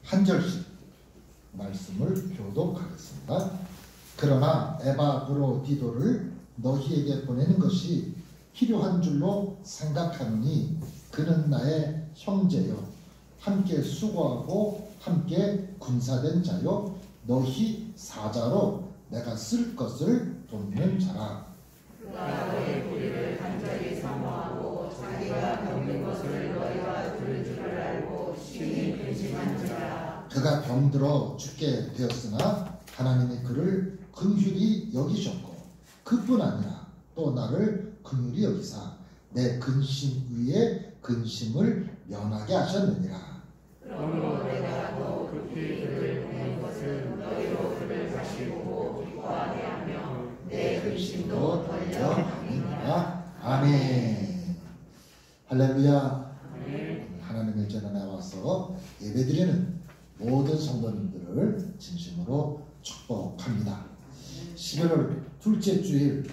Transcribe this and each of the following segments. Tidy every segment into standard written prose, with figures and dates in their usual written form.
한 절씩 말씀을 교독하겠습니다. 그러나 에바브로디도를 너희에게 보내는 것이 필요한 줄로 생각하노니 그는 나의 형제요 함께 수고하고 함께 군사된 자요 너희 사자로 내가 쓸 것을 돕는 자라. 그가 너희 불의를 간절히 사모하고 자기가 병든 것을 너희가 들은 줄을 알고 심히 근심한지라. 그가 병들어 죽게 되었으나 하나님이 그를 긍휼히 여기셨고 그뿐 아니라 또 나를 긍휼히 여기사 내 근심 위에 근심을 면하게 하셨느니라. 그러므로 내가 더 급히 그를 보낸 것은 너희로 그를 다시 보고 기뻐하게 하며 내 근심도 덜려 함이니라. 아멘. 할렐루야. 아멘. 하나님의 전에 와서 예배드리는 모든 성도님들을 진심으로 축복합니다. 11월 둘째 주일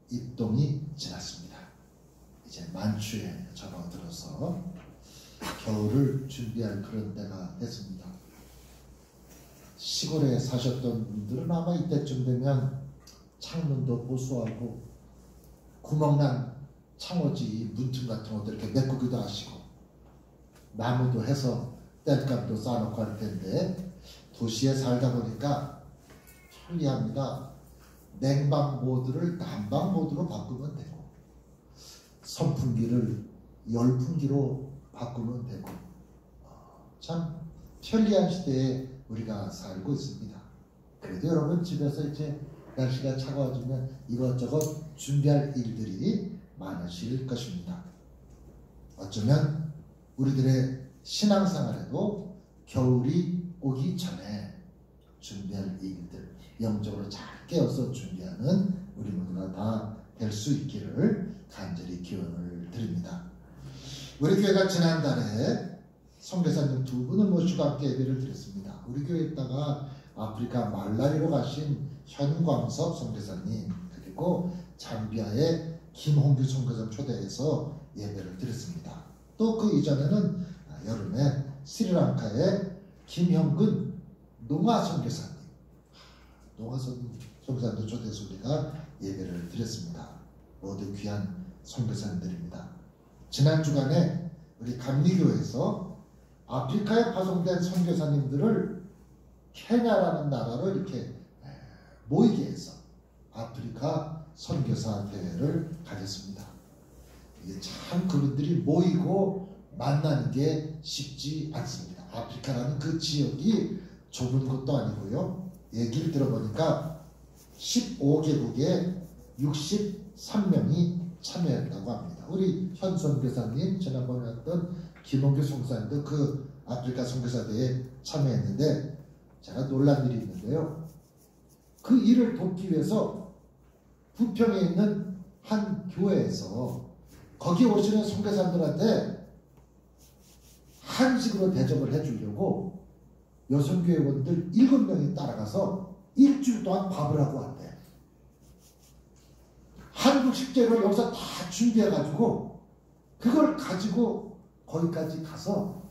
입동이 지났습니다. 이제 만추에 접어들어서 겨울을 준비할 그런 때가 됐습니다. 시골에 사셨던 분들은 아마 이때쯤 되면 창문도 보수하고 구멍난 창호지 문틈 같은 것도 이렇게 메꾸기도 하시고 나무도 해서 땔감도 쌓아놓고 할 텐데 도시에 살다 보니까 편리합니다. 냉방 모드를 난방 모드로 바꾸면 되고 선풍기를 열풍기로 바꾸면 되고 참 편리한 시대에 우리가 살고 있습니다. 그래도 여러분 집에서 이제 날씨가 차가워지면 이것저것 준비할 일들이 많으실 것입니다. 어쩌면 우리들의 신앙생활에도 겨울이 오기 전에 준비할 일들 영적으로 잘 깨어서 준비하는 우리 모두가 다 될 수 있기를 간절히 기원을 드립니다. 우리 교회가 지난달에 선교사님 두 분을 모시고 함께 예배를 드렸습니다. 우리 교회에다가 아프리카 말라리로 가신 현광섭 선교사님 그리고 잠비아의 김홍규 선교사 초대해서 예배를 드렸습니다. 또 그 이전에는 여름에 스리랑카의 김형근 농아 선교사님 농아 선교사님도 초대해서 우리가 예배를 드렸습니다. 모두 귀한 선교사님들입니다. 지난 주간에 우리 감리교에서 아프리카에 파송된 선교사님들을 케냐라는 나라로 이렇게 모이게 해서 아프리카 선교사 대회를 가졌습니다. 이게 참 그분들이 모이고 만나는 게 쉽지 않습니다. 아프리카라는 그 지역이 좁은 것도 아니고요. 얘기를 들어보니까 15개국에 63명이 참여했다고 합니다. 우리 현 선교사님 지난번에 왔던 김홍규 선교사님도 그 아프리카 선교사대회에 참여했는데 제가 놀란 일이 있는데요. 그 일을 돕기 위해서 부평에 있는 한 교회에서 거기 오시는 선교사님들한테 한식으로 대접을 해주려고 여성교회원들 7명이 따라가서 일주일 동안 밥을 하고 왔대. 한국 식재료를 여기서 다 준비해가지고 그걸 가지고 거기까지 가서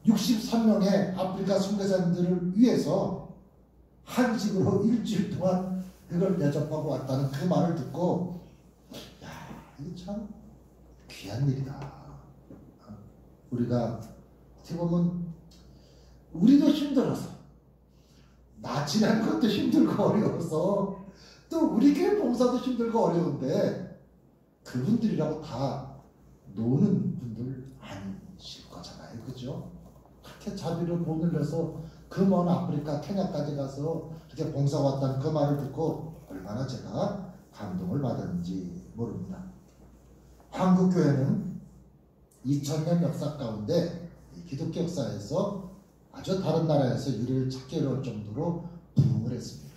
63명의 아프리카 선교사님들을 위해서 한식으로 일주일 동안 그걸 대접하고 왔다는 그 말을 듣고 야, 이게 참 귀한 일이다. 우리가 어떻게 보면 우리도 힘들어서 나 지난 것도 힘들고 어려워서 또 우리 교회 봉사도 힘들고 어려운데 그분들이라고 다 노는 분들 아니실 거잖아요. 그죠? 그렇게 자비를 돈을 내서 그 먼 아프리카 케냐까지 가서 그렇게 봉사 왔다는 그 말을 듣고 얼마나 제가 감동을 받았는지 모릅니다. 한국교회는 2000년 역사 가운데 기독교 역사에서 아주 다른 나라에서 유리를 찾기 어려울 정도로 부흥을 했습니다.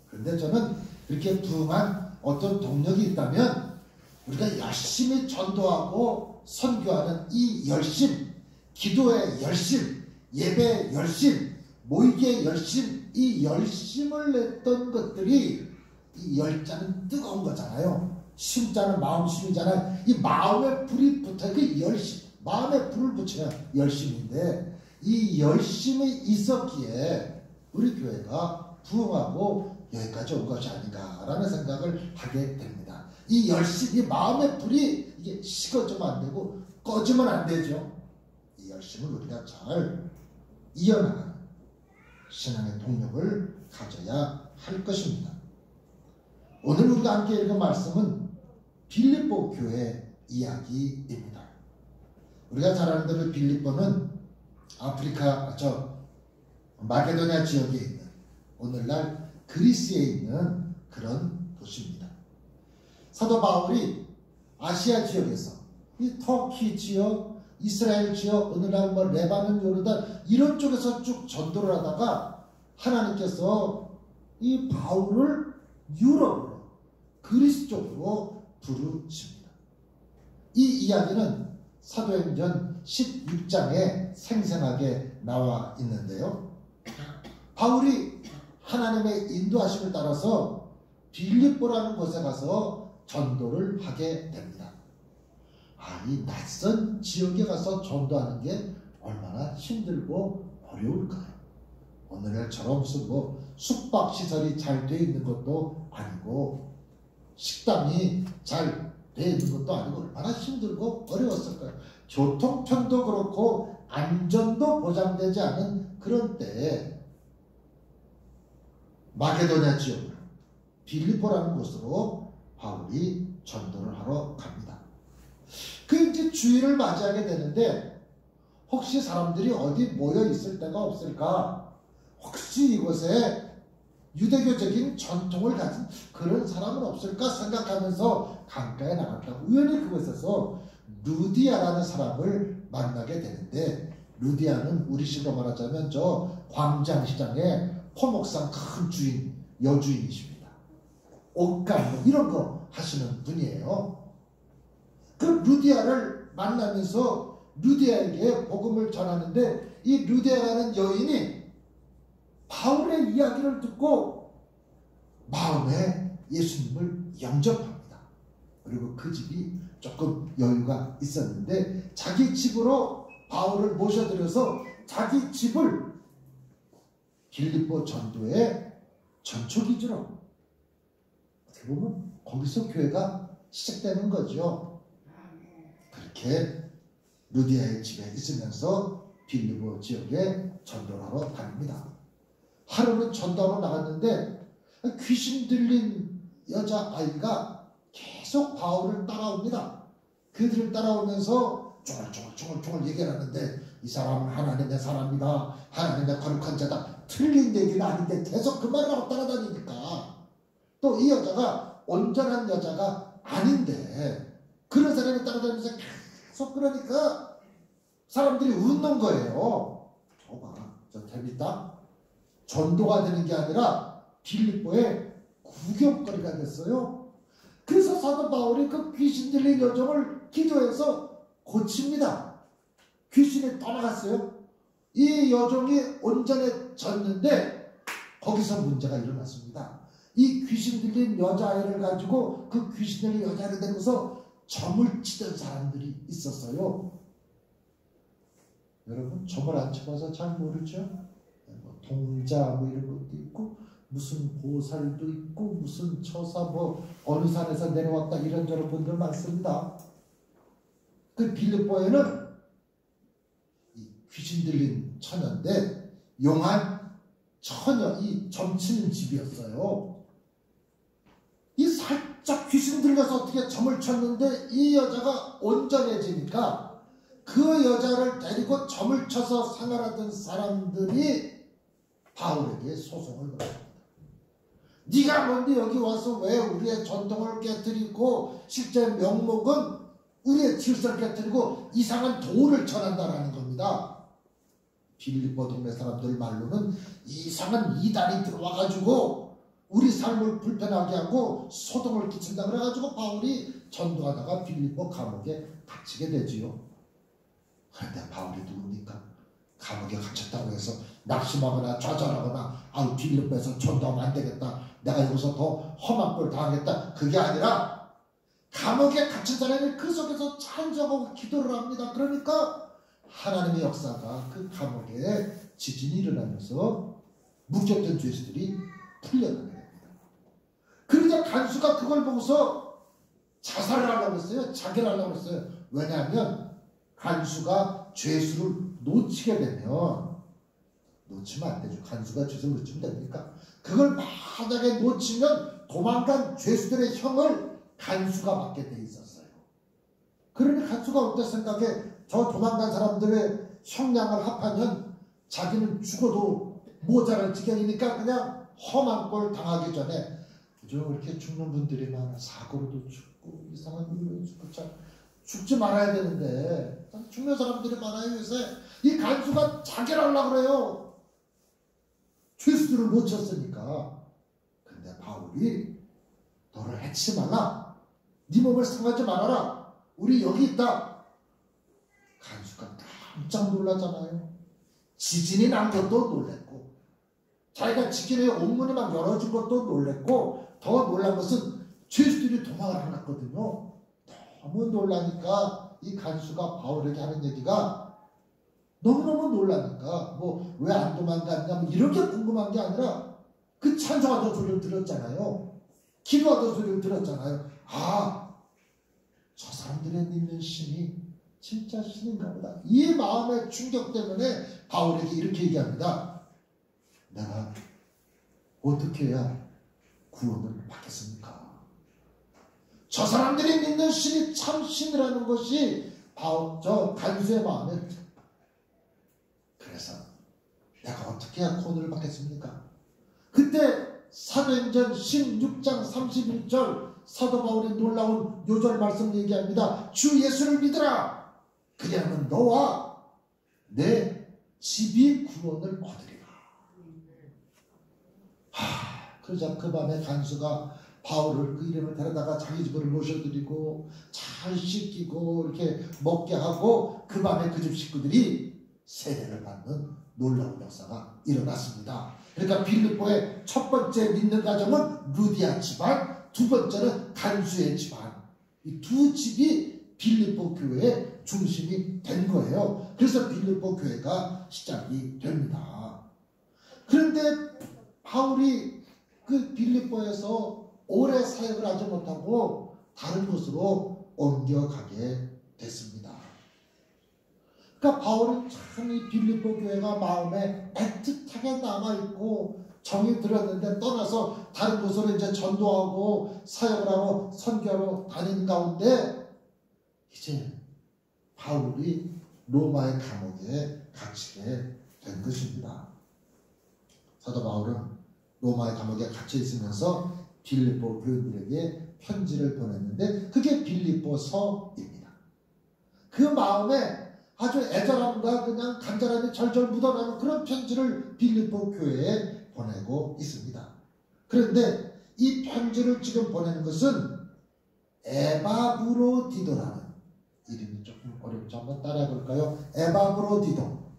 그런데 저는 이렇게 부흥한 어떤 동력이 있다면 우리가 열심히 전도하고 선교하는 이 열심, 기도의 열심, 예배의 열심, 모이기의 열심, 이 열심을 냈던 것들이 이 열자는 뜨거운 거잖아요. 심자는 마음 심이잖아요. 이 마음에 불이 붙어 그 열심, 마음에 불을 붙여야 열심인데 이 열심이 있었기에 우리 교회가 부흥하고 여기까지 온 것이 아닌가라는 생각을 하게 됩니다. 이 열심이 마음의 불이 이게 식어지면 안 되고 꺼지면 안 되죠. 이 열심을 우리가 잘 이어나가는 신앙의 동력을 가져야 할 것입니다. 오늘 우리가 함께 읽은 말씀은 빌립보 교회 이야기입니다. 우리가 잘 아는 대로 빌립보는 아프리카 마게도냐 지역에 있는 오늘날 그리스에 있는 그런 도시입니다. 사도 바울이 아시아 지역에서 이 터키 지역, 이스라엘 지역, 오늘날 레바논, 요르단 이런 쪽에서 쭉 전도를 하다가 하나님께서 이 바울을 유럽으로 그리스 쪽으로 부르십니다. 이 이야기는 사도행전 16장에 생생하게 나와 있는데요. 바울이 하나님의 인도하심을 따라서 빌립보라는 곳에 가서 전도를 하게 됩니다. 이 낯선 지역에 가서 전도하는 게 얼마나 힘들고 어려울까요? 오늘날처럼 무슨 숙박시설이 잘 돼 있는 것도 아니고 식당이 잘 돼 있는 것도 아니고 얼마나 힘들고 어려웠을까요? 교통편도 그렇고 안전도 보장되지 않은 그런 때에 마게도냐 지역으로 빌립보라는 곳으로 바울이 전도를 하러 갑니다. 이제 주일을 맞이하게 되는데 혹시 사람들이 어디 모여 있을 데가 없을까? 혹시 이곳에 유대교적인 전통을 가진 그런 사람은 없을까 생각하면서 강가에 나갔다가 우연히 그곳에서 루디아라는 사람을 만나게 되는데, 루디아는 우리식으로 말하자면 저 광장시장의 포목상 큰 주인, 여주인이십니다. 옷감 이런 거 하시는 분이에요. 그 루디아를 만나면서 루디아에게 복음을 전하는데 이 루디아라는 여인이 바울의 이야기를 듣고 마음에 예수님을 영접합니다. 그리고 그 집이 조금 여유가 있었는데 자기 집으로 바울을 모셔들여서 자기 집을 빌립보 전도의 전초기지로 어떻게 보면 거기서 교회가 시작되는 거죠. 그렇게 루디아의 집에 있으면서 빌립보 지역에 전도를 하러 다닙니다. 하루는 전도하러 나갔는데 귀신 들린 여자아이가 계속 바울을 따라옵니다. 그들을 따라오면서 쫑알쫑알 얘기를 하는데 이 사람은 하나님의 사람이다, 하나님의 거룩한 자다, 틀린 얘기는 아닌데 계속 그 말을 하고 따라다니니까 또 이 여자가 온전한 여자가 아닌데 그런 사람이 따라다니면서 계속 그러니까 사람들이 웃는 거예요. 저 재밌다. 전도가 되는 게 아니라 빌립보의 구경거리가 됐어요. 그래서 사도 바울이 그 귀신 들린 여종을 기도해서 고칩니다. 귀신이 떠나갔어요. 이 여종이 온전해졌는데 거기서 문제가 일어났습니다. 이 귀신 들린 여자아이를 가지고 그 귀신 들린 여자아이를 데리고서 점을 치던 사람들이 있었어요. 여러분 점을 안 쳐봐서 잘 모르죠? 동자 이런 것도 있고 무슨 보살도 있고 무슨 처사 어느 산에서 내려왔다 이런저런 분들 많습니다. 그 빌립보에는 이 귀신 들린 처녀인데 용한 처녀, 이 점치는 집이었어요. 이 살짝 귀신 들려서 어떻게 점을 쳤는데 이 여자가 온전해지니까 그 여자를 데리고 점을 쳐서 생활하던 사람들이 바울에게 소송을 걸었습니다. 네가 뭔데 여기 와서 왜 우리의 전통을 깨뜨리고 실제 명목은 우리의 질서를 깨뜨리고 이상한 도를 전한다라는 겁니다. 빌립보 동네 사람들 말로는 이상한 이단이 들어와가지고 우리 삶을 불편하게 하고 소동을 끼친다 그래가지고 바울이 전도하다가 빌립보 감옥에 갇히게 되지요. 그런데 바울이 누굽니까? 감옥에 갇혔다고 해서 낙심하거나 좌절하거나 빌립보에서 전도하면 안 되겠다, 내가 여기서 더 험한 걸 당하겠다, 그게 아니라 감옥에 갇힌 사람이 그 속에서 찬송하고 기도를 합니다. 그러니까 하나님의 역사가 그 감옥에 지진이 일어나면서 묶였던 죄수들이 풀려나게 됩니다. 그러자 간수가 그걸 보고서 자살을 하려고 했어요. 자결을 하려고 했어요. 왜냐하면 간수가 죄수를 놓치게 되면, 놓치면 안 되죠. 간수가 죄수를 놓치면 됩니까? 그걸 만약에 놓치면 도망간 죄수들의 형을 간수가 맡게 돼 있었어요. 그러니 간수가 어떤 생각에 저 도망간 사람들의 형량을 합하면 자기는 죽어도 모자랄 지경이니까 그냥 험한 꼴 당하기 전에, 요즘 이렇게 죽는 분들이 많아. 사고로도 죽고 이상한 일로 죽고 참 죽지 말아야 되는데 죽는 사람들이 많아요 요새. 이 간수가 자결하려고 그래요. 죄수들을 놓쳤으니까. 근데 바울이 너를 해치지 말라. 네 몸을 상하지 말아라. 우리 여기 있다. 간수가 깜짝 놀라잖아요. 지진이 난 것도 놀랬고, 자기가 지진의 옥문이 막 열어진 것도 놀랬고, 더 놀란 것은 죄수들이 도망을 안 갔거든요. 너무 놀라니까 이 간수가 바울에게 하는 얘기가 너무너무 놀라니까 뭐 왜 안 도망갔냐 뭐 이렇게 궁금한 게 아니라 그 찬송하던 소리를 들었잖아요. 기도하던 소리를 들었잖아요. 아, 저 사람들의 믿는 신이 진짜 신인가 보다. 이 마음의 충격 때문에 바울에게 이렇게 얘기합니다. 내가 어떻게 해야 구원을 받겠습니까? 저 사람들이 믿는 신이 참 신이라는 것이 저 간수의 마음에, 그래서 내가 어떻게 해야 구원을 받겠습니까? 그때 사도행전 16장 31절 사도 바울이 놀라운 요절 말씀 얘기합니다. 주 예수를 믿으라. 그리하면 너와 내 집이 구원을 얻으리라. 그러자 그 밤에 간수가 바울을 그 이름을 데려다가 자기 집으로 모셔드리고 잘 씻기고 이렇게 먹게 하고 그 밤에 그 집 식구들이 세례를 받는 놀라운 역사가 일어났습니다. 그러니까 빌립보의 첫 번째 믿는 가정은 루디아 집안, 두 번째는 간수의 집안. 이 두 집이 빌립보 교회의 중심이 된 거예요. 그래서 빌립보 교회가 시작이 됩니다. 그런데 바울이 그 빌립보에서 오래 사역을 하지 못하고 다른 곳으로 옮겨가게 됐습니다. 그러니까 바울은 참 이 빌립보 교회가 마음에 애틋하게 남아있고 정이 들었는데 떠나서 다른 곳으로 이제 전도하고 사역을 하고 선교하러 다니는 가운데 이제 바울이 로마의 감옥에 갇히게 된 것입니다. 사도 바울은 로마의 감옥에 갇혀 있으면서 빌립보 교인들에게 편지를 보냈는데 그게 빌립보서입니다. 그 마음에 아주 애절함과 그냥 간절함이 절절 묻어나는 그런 편지를 빌립보 교회에 보내고 있습니다. 그런데 이 편지를 지금 보내는 것은 에바브로디도라는 이름이 조금 어렵죠. 한번 따라해 볼까요? 에바브로디도.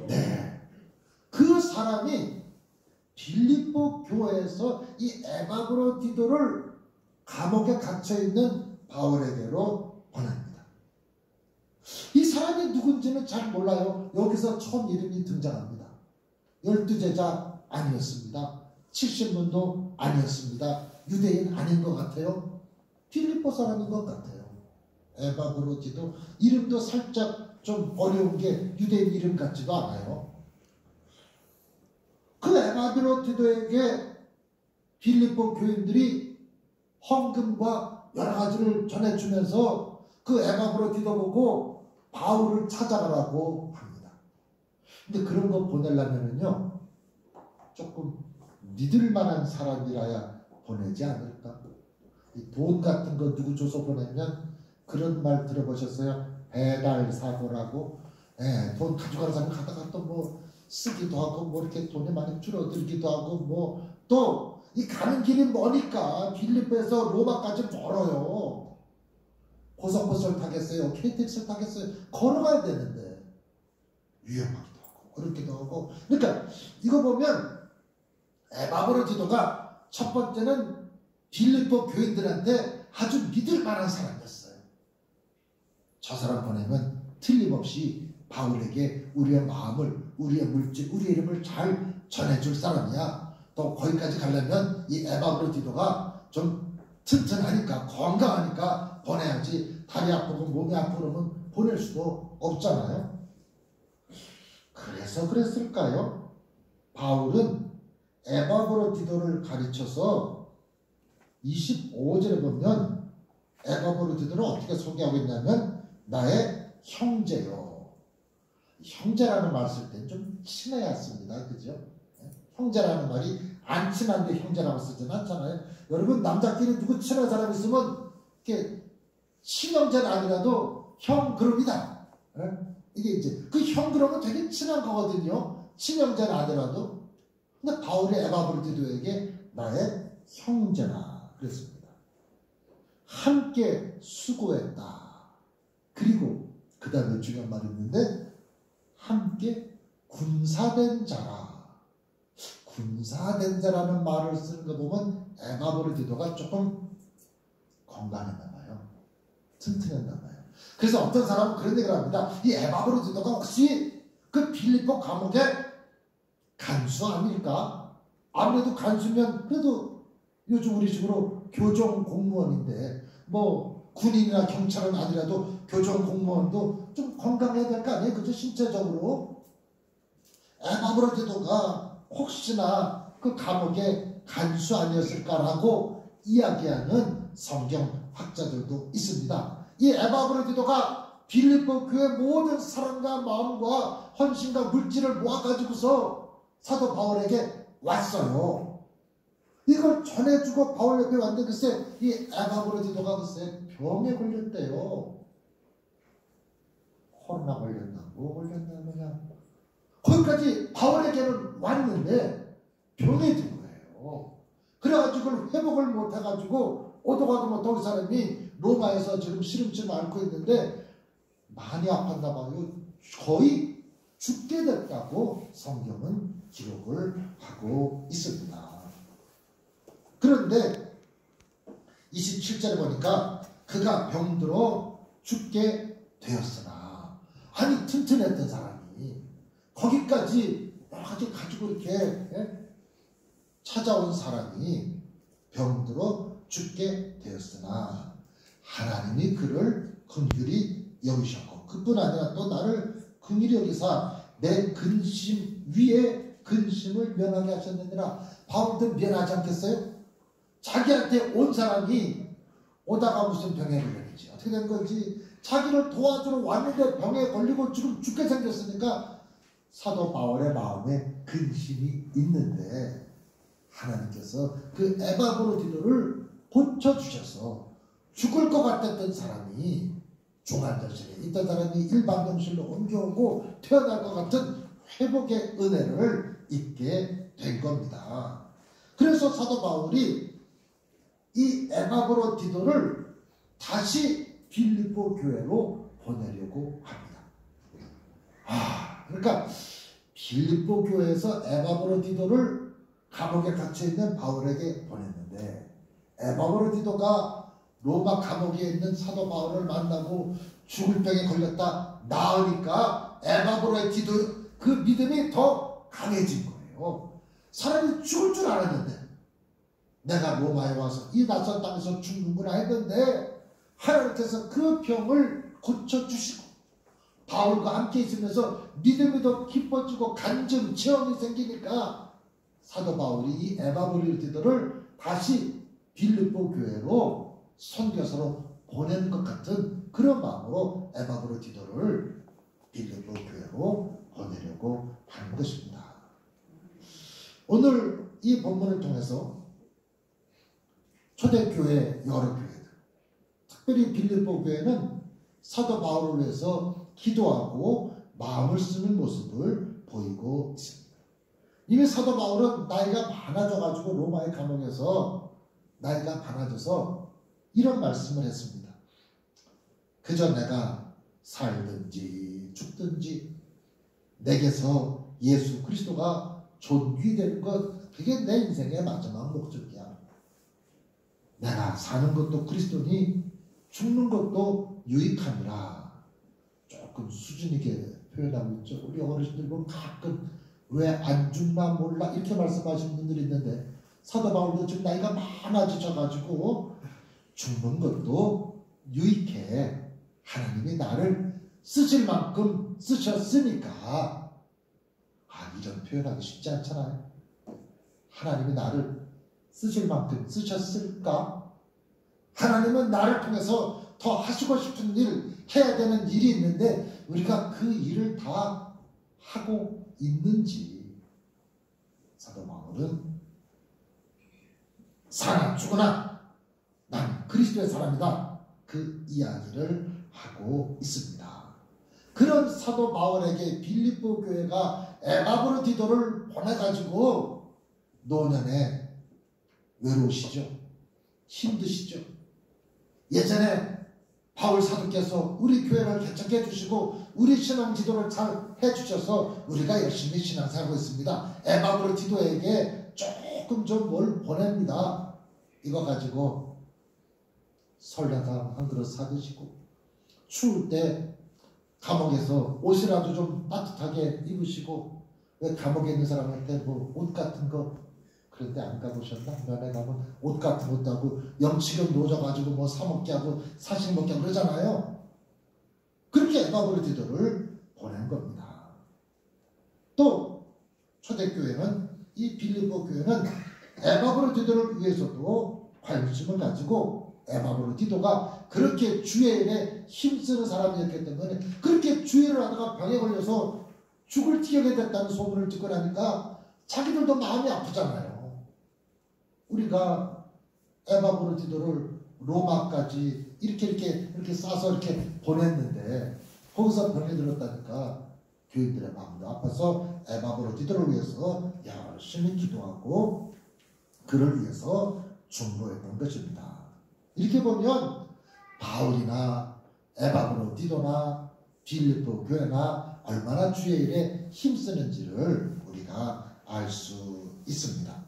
네, 그 사람이 빌립보 교회에서 이 에바브로디도를 감옥에 갇혀있는 바울에게로 보냅니다. 이 사람이 누군지는 잘 몰라요. 여기서 처음 이름이 등장합니다. 12제자 아니었습니다. 70문도 아니었습니다. 유대인 아닌 것 같아요. 빌립보 사람인 것 같아요. 에바브로디도 이름도 살짝 좀 어려운 게 유대인 이름 같지도 않아요. 그 에바브로디도에게 빌립보 교인들이 헌금과 여러 가지를 전해주면서 그 에바브로디도 보고 바울을 찾아가라고 합니다. 근데 그런 거 보내려면요 조금 믿을 만한 사람이라야 보내지 않을까? 이 돈 같은 거 누구 줘서 보내면 그런 말 들어보셨어요? 배달 사고라고. 돈 가져가는 사람이 가다가 또 뭐 쓰기도 하고 뭐 이렇게 돈이 많이 줄어들기도 하고 뭐 또 이 가는 길이 머니까 빌립보에서 로마까지 멀어요. 고속버스를 타겠어요? KTX를 타겠어요? 걸어가야 되는데 위험하기도 하고 어렵기도 하고. 그러니까 이거 보면 에바브로디도가 첫 번째는 빌립보 교인들한테 아주 믿을 만한 사람이었어요. 저 사람 보내면 틀림없이 바울에게 우리의 마음을, 우리의 물질, 우리의 이름을 잘 전해줄 사람이야. 또 거기까지 가려면 이 에바브로디도가 좀 튼튼하니까, 건강하니까 보내야지. 다리 아프고 몸이 아프면 보낼 수도 없잖아요. 그래서 그랬을까요? 바울은 에바브로디도를 가르쳐서 25절에 보면 에바브로디도를 어떻게 소개하고 있냐면 나의 형제요. 형제라는 말 쓸 때 좀 친해야 씁니다. 그죠? 형제라는 말이 안 친한데 형제라고 쓰지는 않잖아요. 여러분 남자끼리 누구 친한 사람 있으면 이렇게 친형제는 아니라도 형 그룹이다. 이게 이제 그 형 그룹은 되게 친한 거거든요. 친형제는 아니라도. 근데 바울이 에바브로디도에게 나의 형제라 그랬습니다. 함께 수고했다. 그리고 그 다음에 중요한 말이 있는데 함께 군사된 자라. 군사된 자라는 말을 쓰는 거 보면 에바브로디도가 조금 건강했나 봐요. 튼튼했나 봐요. 그래서 어떤 사람은 그런 얘기를 합니다. 이 에바브로디도가 혹시 그 빌립보 감옥에 간수 아닐까? 아무래도 간수면 그래도 요즘 우리 식으로 교정 공무원인데 뭐 군인이나 경찰은 아니라도 교정 공무원도 좀 건강해야 될 거 아니에요? 그죠? 신체적으로. 에바브로디도가 혹시나 그 감옥에 간수 아니었을까라고 이야기하는 성경 학자들도 있습니다. 이 에바브로디도가 빌립보 교회 모든 사랑과 마음과 헌신과 물질을 모아가지고서 사도 바울에게 왔어요. 이걸 전해주고 바울 옆에 왔는데 글쎄 이 에바브로디도가 글쎄 병에 걸렸대요. 코로나 걸렸나 뭐 걸렸나 그냥 거기까지 바울에게는 왔는데 병에 든 거예요. 그래가지고 그걸 회복을 못해가지고 오도가도 못하고 사람이 로마에서 지금 시름치를 앓고 있는데 많이 아팠나 봐요. 거의 죽게 됐다고 성경은 기록을 하고 있습니다. 그런데 27절에 보니까 그가 병들어 죽게 되었으나 아니 튼튼했던 사람이 거기까지 여러 가지 가지고 이렇게 찾아온 사람이 병들어 죽게 되었으나 하나님이 그를 긍휼히 여기셨고 그뿐 아니라 또 나를 긍휼히 여기사 내 근심 위에 근심을 면하게 하셨느니라. 바울도 면하지 않겠어요? 자기한테 온 사람이 오다가 무슨 병에 걸렸는지 어떻게 된 건지 자기를 도와주러 왔는데 병에 걸리고 지금 죽게 생겼으니까 사도 바울의 마음에 근심이 있는데 하나님께서 그 에바브로디도를 고쳐주셔서 죽을 것 같았던 사람이 중환자실에 있던 사람이 일반병실로 옮겨오고 태어날 것 같은 회복의 은혜를 입게 된 겁니다. 그래서 사도 바울이 이 에바브로디도를 다시 빌립보 교회로 보내려고 합니다. 그러니까 빌립보 교회에서 에바브로디도를 감옥에 갇혀있는 바울에게 보냈는데 에바브로디도가 로마 감옥에 있는 사도 바울을 만나고 죽을 병에 걸렸다 나으니까 에바브로디도 그 믿음이 더 강해진 거예요. 사람이 죽을 줄 알았는데 내가 로마에 와서 이 낯선 땅에서 죽는구나 했는데 하나님께서 그 병을 고쳐주시고 바울과 함께 있으면서 믿음이 더 깊어지고 간증, 체험이 생기니까 사도 바울이 이 에바브로디도를 다시 빌립보 교회로 선교사로 보내는 것 같은 그런 마음으로 에바브로디도를 빌립보 교회로 보내려고 하는 것입니다. 오늘 이 본문을 통해서 초대교회 여러 교회들, 특별히 빌립보 교회는 사도 바울을 위해서 기도하고 마음을 쓰는 모습을 보이고 있습니다. 이미 사도 바울은 나이가 많아져가지고 로마의 감옥에서 나이가 많아져서 이런 말씀을 했습니다. 그저 내가 살든지 죽든지 내게서 예수 그리스도가 존귀되는 것 그게 내 인생의 마지막 목적이야. 내가 사는 것도 그리스도니 죽는 것도 유익함이라. 조금 수준 있게 표현하고 있죠. 우리 어르신들 보면 가끔 왜 안 죽나 몰라 이렇게 말씀하시는 분들이 있는데, 사도 바울도 지금 나이가 많아지셔가지고 죽는 것도 유익해. 하나님이 나를 쓰실 만큼 쓰셨으니까. 이런 표현하기 쉽지 않잖아요. 하나님이 나를 쓰실 만큼 쓰셨을까? 하나님은 나를 통해서 더 하시고 싶은 일, 해야 되는 일이 있는데 우리가 그 일을 다 하고 있는지. 사도 바울은 사나 죽으나 난 그리스도의 사람이다, 그 이야기를 하고 있습니다. 그런 사도 바울에게 빌립보 교회가 에바브로디도를 보내가지고 노년에 외로우시죠? 힘드시죠? 예전에 바울 사도께서 우리 교회를 개척해 주시고 우리 신앙 지도를 잘 해주셔서 우리가 열심히 신앙생활하고 있습니다. 에바브로디도에게 조금 좀 뭘 보냅니다. 이거 가지고 설렁탕 한 그릇 사드시고, 추울 때 감옥에서 옷이라도 좀 따뜻하게 입으시고, 왜 감옥에 있는 사람한테 뭐 옷 같은 거 그럴 때 안 가보셨나? 면회 가면 옷 같은 것도 하고 영치금 놓아가지고 뭐 사먹게 하고 사실 먹게 하고 그러잖아요. 그렇게 에바브로디도를 보낸 겁니다. 또 초대교회는, 이 빌립보 교회는 에바브로디도를 위해서도 관심을 가지고, 에바브로디도가 그렇게 주의 일에 힘쓰는 사람이었기 때문에, 그렇게 주의를 하다가 병에 걸려서 죽을 지경에 됐다는 소문을 듣고 나니까 자기들도 마음이 아프잖아요. 우리가 에바브로디도를 로마까지 이렇게 싸서 이렇게 보냈는데 거기서 병에 들었다니까 교인들의 마음도 아파서 에바브로디도를 위해서 열심히 기도하고 그를 위해서 중보했던 것입니다. 이렇게 보면 바울이나 에바브로디도나 빌립보 교회나 얼마나 주의 일에 힘쓰는지를 우리가 알 수 있습니다.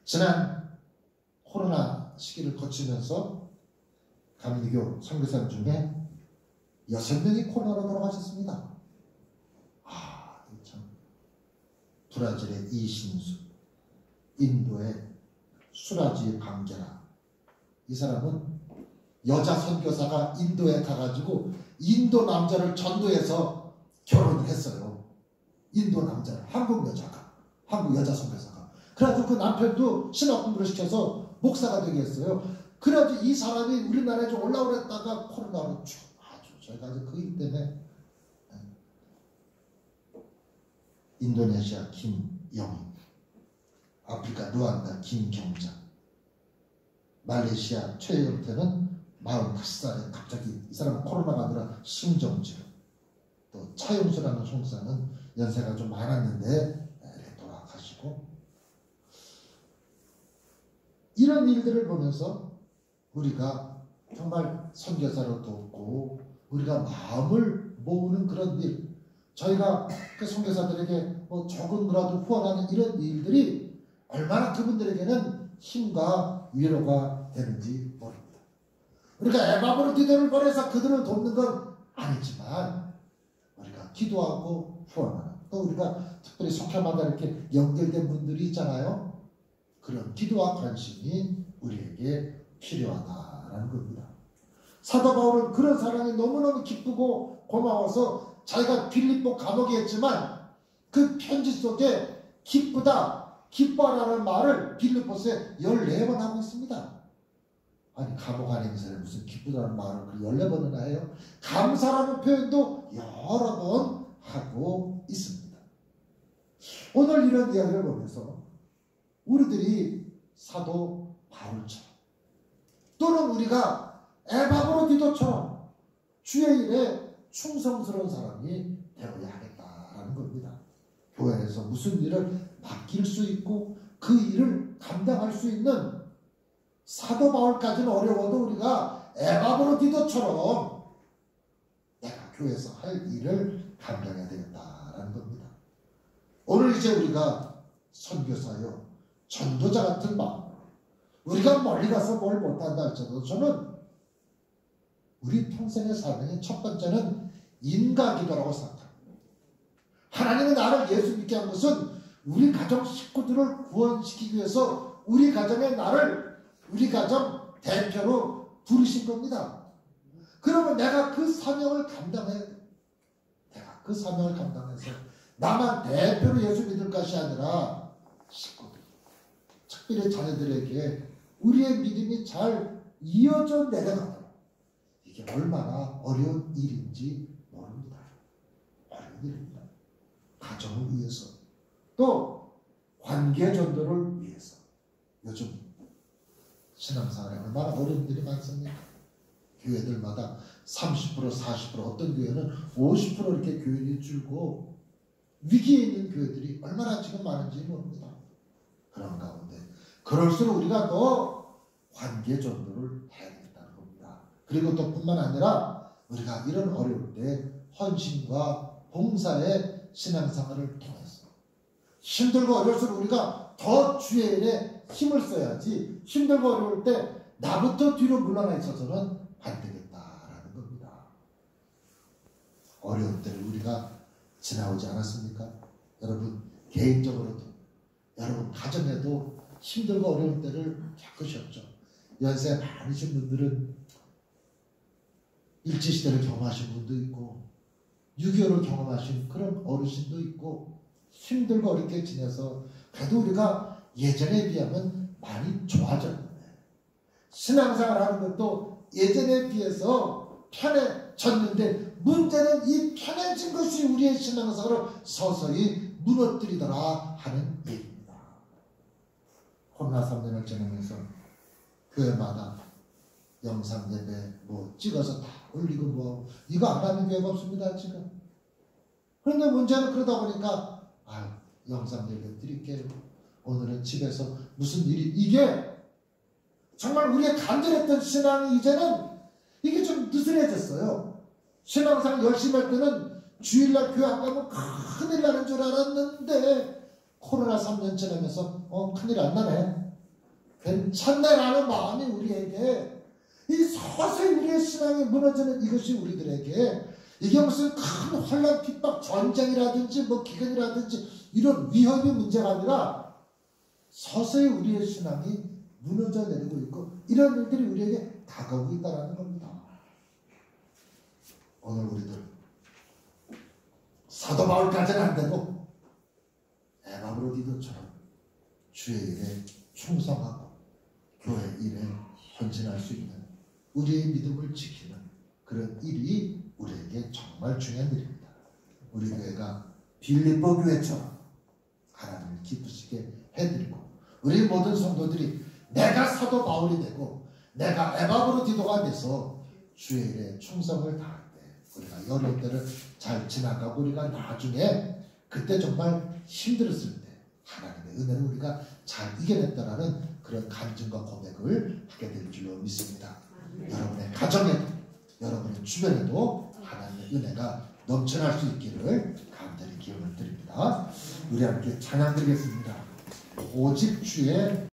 지난 코로나 시기를 거치면서 감리교 선교사님 중에 6명이 코로나로 돌아가셨습니다. 참. 브라질의 이신수, 인도의 수라지 방게라. 이 사람은 여자 선교사가 인도에 가가지고 인도 남자를 전도해서 결혼을 했어요. 인도 남자를, 한국 여자가, 한국 여자 선교사가. 그래가지고 그 남편도 신학 공부를 시켜서 목사가 되게 했어요. 그래가지고 이 사람이 우리나라에 좀 올라오랬다가 코로나로 아주 저희가 아주 그이기 때문에, 인도네시아 김영희, 아프리카 루안다 김경자, 말레이시아 최영태는 45살에 갑자기, 이 사람은 코로나가 아니라 심정지로, 또 차용수라는 총사는 연세가 좀 많았는데 이렇게 돌아가시고, 이런 일들을 보면서 우리가 정말 선교사로 돕고 우리가 마음을 모으는 그런 일, 저희가 그 선교사들에게 뭐 조금 거라도 후원하는 이런 일들이 얼마나 그분들에게는 힘과 위로가 되는지 모릅니다. 우리가 에바브로디도를 보내서 그들을 돕는 건 아니지만 우리가 기도하고 후원하는, 또 우리가 특별히 속혀마다 이렇게 연결된 분들이 있잖아요. 그런 기도와 관심이 우리에게 필요하다라는 겁니다. 사도 바울은 그런 사랑이 너무너무 기쁘고 고마워서 자기가 빌립보 감옥에 있지만 그 편지 속에 기쁘다, 기뻐하라는 말을 빌립보서에 14번 하고 있습니다. 아니, 감옥 안에 있는 사람이 무슨 기쁘다는 말을 14번이나 해요? 감사라는 표현도 여러 번 하고 있습니다. 오늘 이런 이야기를 보면서 우리들이 사도 바울처럼, 또는 우리가 에바브로디도처럼 주의 일에 충성스러운 사람이 되어야 하겠다라는 겁니다. 교회에서 무슨 일을 맡길 수 있고 그 일을 감당할 수 있는, 사도 바울까지는 어려워도 우리가 에바브로디도처럼 내가 교회에서 할 일을 감당해야 되겠다라는 겁니다. 오늘 이제 우리가 선교사요, 전도자 같은 마음, 우리가 멀리 가서 뭘 못한다 할지라도 저는 우리 평생의 사명의 첫 번째는 인가기도라고 생각합니다. 하나님은 나를 예수 믿게 한 것은 우리 가정 식구들을 구원시키기 위해서 우리 가정의 나를 우리 가정 대표로 부르신 겁니다. 그러면 내가 그 사명을 감당해야 돼. 내가 그 사명을 감당해서 나만 대표로 예수 믿을 것이 아니라 식구들, 특별히 자녀들에게 우리의 믿음이 잘 이어져 내려가도록, 이게 얼마나 어려운 일인지 모릅니다. 어려운 일입니다. 가정을 위해서, 또 관계 전도를 위해서. 요즘 신앙생활에 얼마나 어려운 일이 많습니까? 교회들마다 30%, 40%, 어떤 교회는 50% 이렇게 교인이 줄고 위기에 있는 교회들이 얼마나 지금 많은지 모릅니다. 그런 가운데 그럴수록 우리가 더 관계 전도를 해야 되겠다는 겁니다. 그리고 또 뿐만 아니라 우리가 이런 어려울 때 헌신과 봉사의 신앙생활을 통해서 힘들고 어려울수록 우리가 더 주의 일에 힘을 써야지, 힘들고 어려울 때 나부터 뒤로 물러나 있어서는 안 되겠다라는 겁니다. 어려운 때를 우리가 지나오지 않았습니까? 여러분 개인적으로도, 여러분 가정에도 힘들고 어려운 때를 겪으셨죠. 연세 많으신 분들은 일제시대를 경험하신 분도 있고 6.25를 경험하신 그런 어르신도 있고, 힘들고 어렵게 지내서 그래도 우리가 예전에 비하면 많이 좋아졌는데, 신앙생활 하는 것도 예전에 비해서 편해졌는데, 문제는 이 편해진 것이 우리의 신앙생활을 서서히 무너뜨리더라 하는 얘기입니다. 코로나 3년을 지내면서 교회마다 영상 예배 뭐 찍어서 다 올리고 뭐 이거 안 하는 교회가 없습니다 지금. 그런데 문제는 그러다 보니까 영상 예배 드릴게요. 오늘은 집에서 무슨 일이, 이게 정말 우리가 간절했던 신앙이 이제는 이게 좀 느슨해졌어요. 신앙생활 열심히 할 때는 주일날 교회 안 가면 큰일 나는 줄 알았는데 코로나 3년 지나면서 큰일 안 나네, 괜찮네 라는 마음이 우리에게, 이 서서히 우리의 신앙이 무너지는 이것이 우리들에게, 이게 무슨 큰 혼란, 핍박, 전쟁이라든지 뭐 기근이라든지 이런 위협의 문제가 아니라 서서히 우리의 신앙이 무너져 내리고 있고, 이런 일들이 우리에게 다가오고 있다는 겁니다. 오늘 우리들 사도 바울까지는 안 되고 에바브로디도처럼 주의 일에 충성하고 교회 일에 헌신할 수 있는, 우리의 믿음을 지키는 그런 일이 우리에게 정말 중요한 일입니다. 우리 교회가 빌립보 교회처럼 하나님을 기쁘시게 해드리고, 우리 모든 성도들이 내가 사도 바울이 되고 내가 에바브로디도가 돼서 주의 일에 충성을 다할 때, 우리가 어려운 때를 잘 지나가고 우리가 나중에 그때 정말 힘들었을 때 하나님의 은혜를 우리가 잘 이겨냈다라는 그런 간증과 고백을 하게 될 줄로 믿습니다. 여러분의 가정에도 여러분의 주변에도 하나님의 은혜가 넘쳐날 수 있기를 간절히 기원을 드립니다. 우리 함께 찬양 드리겠습니다. 오직 주의